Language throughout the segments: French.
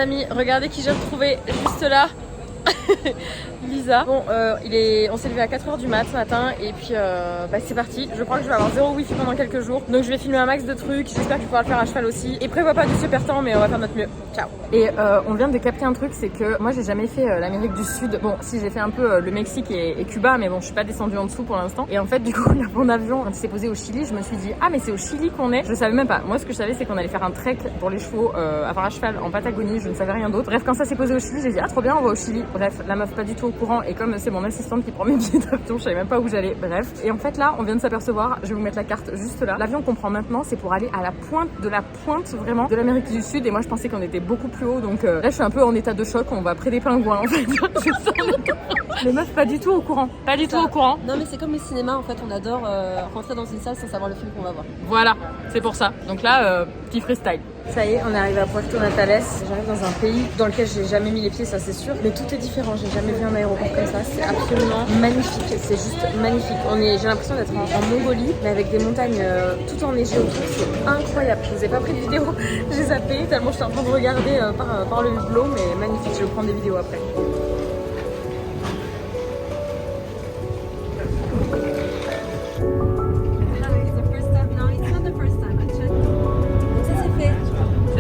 amis, regardez qui j'ai retrouvé juste là. Lisa. Bon, on s'est levé à 4h du mat ce matin et puis c'est parti. Je crois que je vais avoir zéro wifi pendant quelques jours. Donc je vais filmer un max de trucs. J'espère que je pourrai le faire à cheval aussi. Et prévois pas du super temps, mais on va faire notre mieux. Ciao. Et on vient de capter un truc, c'est que moi j'ai jamais fait l'Amérique du Sud. Bon, si j'ai fait un peu le Mexique et Cuba, mais bon, je suis pas descendue en dessous pour l'instant. Et en fait, du coup, là, mon avion, quand il s'est posé au Chili, je me suis dit, ah, mais c'est au Chili qu'on est. Je savais même pas. Moi, ce que je savais, c'est qu'on allait faire un trek pour les chevaux, à cheval en Patagonie. Je ne savais rien d'autre. Bref, quand ça s'est posé au Chili, j'ai dit, ah, trop bien, on va au Chili. Bref, la meuf pas du tout au courant. Et comme c'est mon assistante qui prend mes billets d'avion, je savais même pas où j'allais. Bref. Et en fait, là, on vient de s'apercevoir, je vais vous mettre la carte juste là. L'avion qu'on prend maintenant, c'est pour aller à la pointe vraiment de l'Amérique du Sud. Et moi, je pensais qu'on était beaucoup plus haut. Donc là, je suis un peu en état de choc. On va près des pingouins, en fait. Les meufs, pas du tout au courant. Pas du tout au courant. Non, mais c'est comme le cinéma, en fait. On adore rentrer dans une salle sans savoir le film qu'on va voir. Voilà, c'est pour ça. Donc là, petit freestyle. Ça y est, on est arrivé à Puerto Natales. J'arrive dans un pays dans lequel j'ai jamais mis les pieds, ça c'est sûr. Mais tout est différent, j'ai jamais vu un aéroport comme ça. C'est absolument magnifique, c'est juste magnifique. J'ai l'impression d'être en Mongolie, mais avec des montagnes tout enneigées autour. C'est incroyable. Je vous ai pas pris de vidéo, j'ai zappé tellement je suis en train de regarder par le hublot, mais magnifique. Je vais prendre des vidéos après.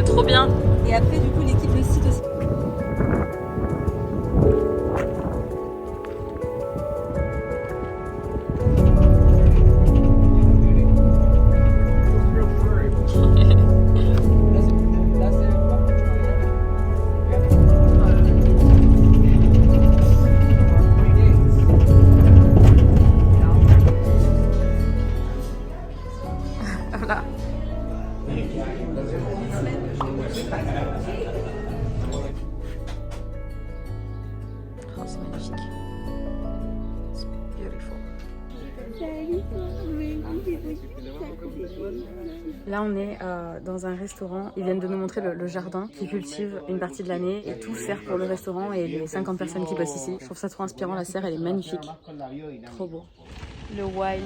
Trop bien. Et après, du coup, l'équipe le cite aussi. Voilà. Oh, c'est magnifique. It's beautiful. Là, on est dans un restaurant. Ils viennent de nous montrer le jardin qu'ils cultivent une partie de l'année et tout sert pour le restaurant et les 50 personnes qui bossent ici. Je trouve ça trop inspirant. La serre, elle est magnifique. Trop beau. Le wild.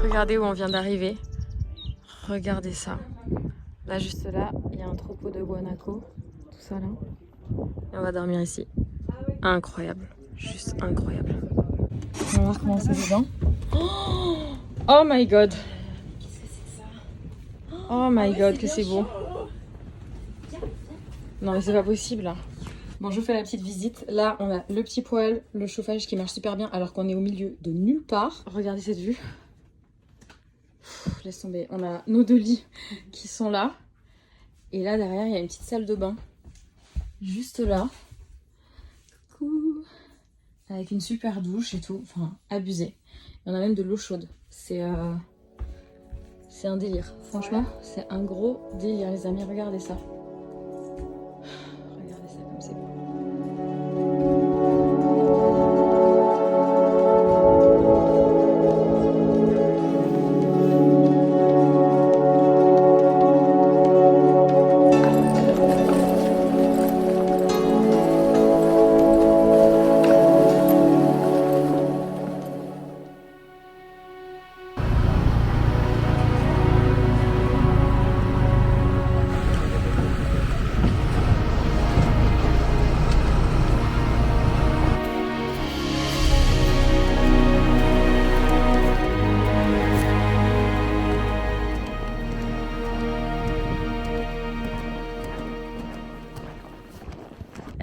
Regardez où on vient d'arriver. Regardez ça. Là, juste là, il y a un troupeau de guanacos. Tout ça là. Et on va dormir ici. Incroyable. Juste incroyable. On va voir comment c'est dedans. Oh my god. Qu'est-ce que c'est ça? Oh my god, que c'est beau. Non mais c'est pas possible là. Bon, je vous fais la petite visite. Là, on a le petit poêle, le chauffage qui marche super bien alors qu'on est au milieu de nulle part. Regardez cette vue. Laisse tomber. On a nos deux lits qui sont là. Et là, derrière, il y a une petite salle de bain. Juste là. Coucou. Avec une super douche et tout. Enfin, abusé. Il y en a même de l'eau chaude. C'est un délire. Franchement, c'est un gros délire, les amis. Regardez ça. Regardez ça comme c'est beau.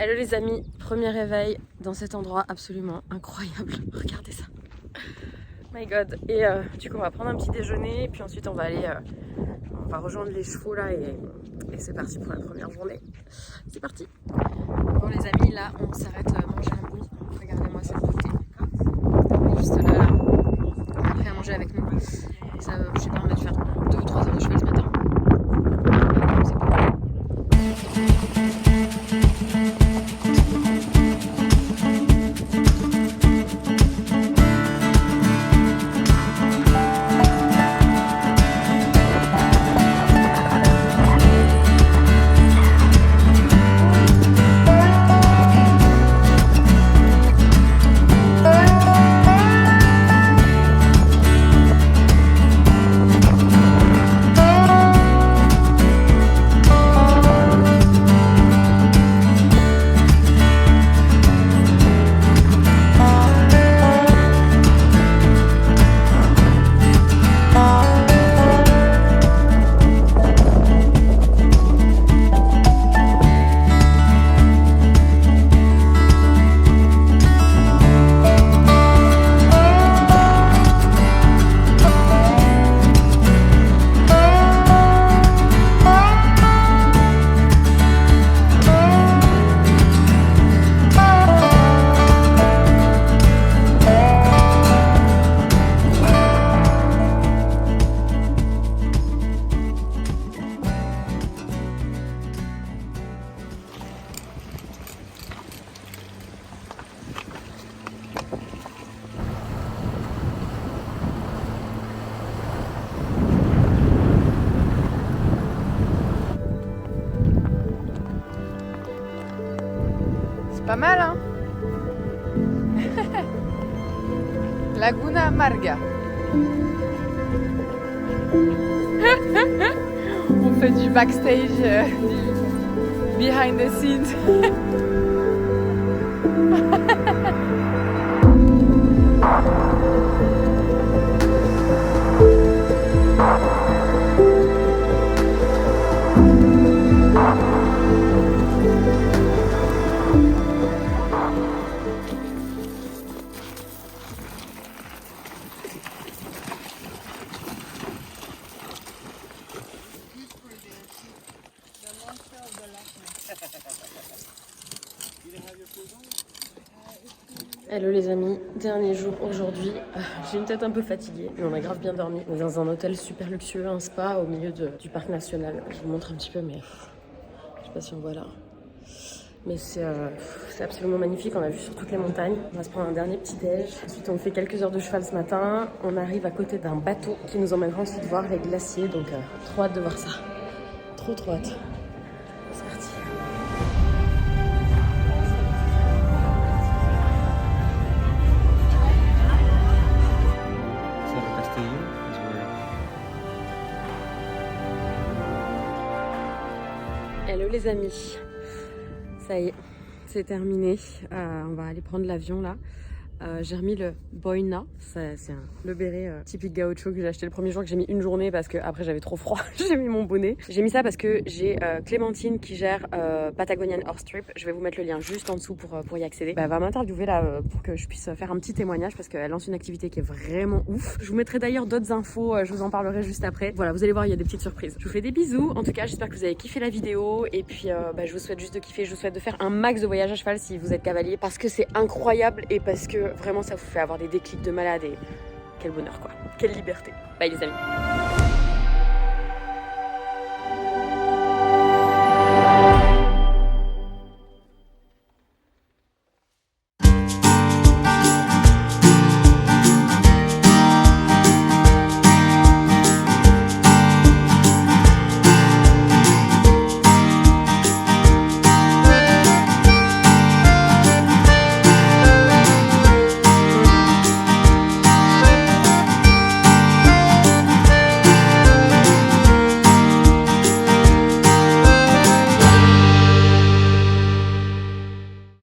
Hello les amis, premier réveil dans cet endroit absolument incroyable. Regardez ça. My god. Et du coup on va prendre un petit déjeuner et puis ensuite on va aller on va rejoindre les chevaux là et c'est parti pour la première journée. C'est parti. Bon les amis, là on s'arrête manger un bout. Regardez-moi cette beauté. Juste là. mal, hein. Laguna Marga. On fait du backstage, du behind the scenes. Hello les amis, dernier jour aujourd'hui. J'ai une tête un peu fatiguée, mais on a grave bien dormi. On est dans un hôtel super luxueux, un spa au milieu du parc national. Je vous montre un petit peu, mais je sais pas si on voit là. Mais c'est absolument magnifique, on a vu sur toutes les montagnes. On va se prendre un dernier petit déj. Ensuite on fait quelques heures de cheval ce matin. On arrive à côté d'un bateau qui nous emmènera ensuite voir les glaciers. Donc trop hâte de voir ça. Trop hâte. C'est parti. Hello les amis, ça y est, c'est terminé, on va aller prendre l'avion là. J'ai remis le Boina, c'est le béret typique gaucho que j'ai acheté le premier jour, que j'ai mis une journée parce que après j'avais trop froid, j'ai mis mon bonnet. J'ai mis ça parce que j'ai Clémentine qui gère Patagonian Horse Trip, je vais vous mettre le lien juste en dessous pour y accéder. Elle va m'interviewer là pour que je puisse faire un petit témoignage parce qu'elle lance une activité qui est vraiment ouf. Je vous mettrai d'ailleurs d'autres infos, je vous en parlerai juste après. Voilà, vous allez voir, il y a des petites surprises. Je vous fais des bisous, en tout cas j'espère que vous avez kiffé la vidéo et puis je vous souhaite juste de kiffer, je vous souhaite de faire un max de voyages à cheval si vous êtes cavalier parce que c'est incroyable et parce que vraiment ça vous fait avoir des déclics de malade et quel bonheur quoi, quelle liberté. Bye les amis.